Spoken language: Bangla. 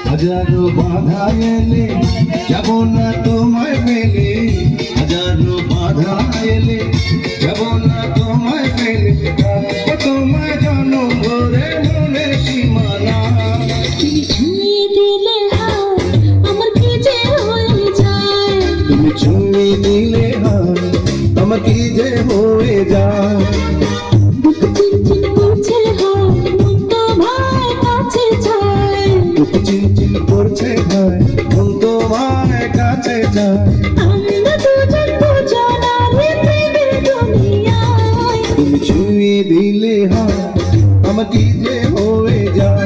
হাজারো বাধা এলে যাব না তোমায় পেলে, হাজারো বাধা এলে যাব না তোমায় পেলে, তোমায় জনম ভরে মনে সীমানা। তুমি ছুঁয়ে দিলে আমার কি যে হয়ে যায়, তুমি ছুঁয়ে দিলে আমার কি যে হয়ে যায়। বুক চিনচিন করছে মন তোমার কাছে যায়, বুক চিনচিন করছে মন তোমার কাছে যায়। আমরা দুজন দুজনার প্রেমের দুনিয়ায়। তুমি ছুঁয়ে দিলে আমার কি যে হয়ে যায়।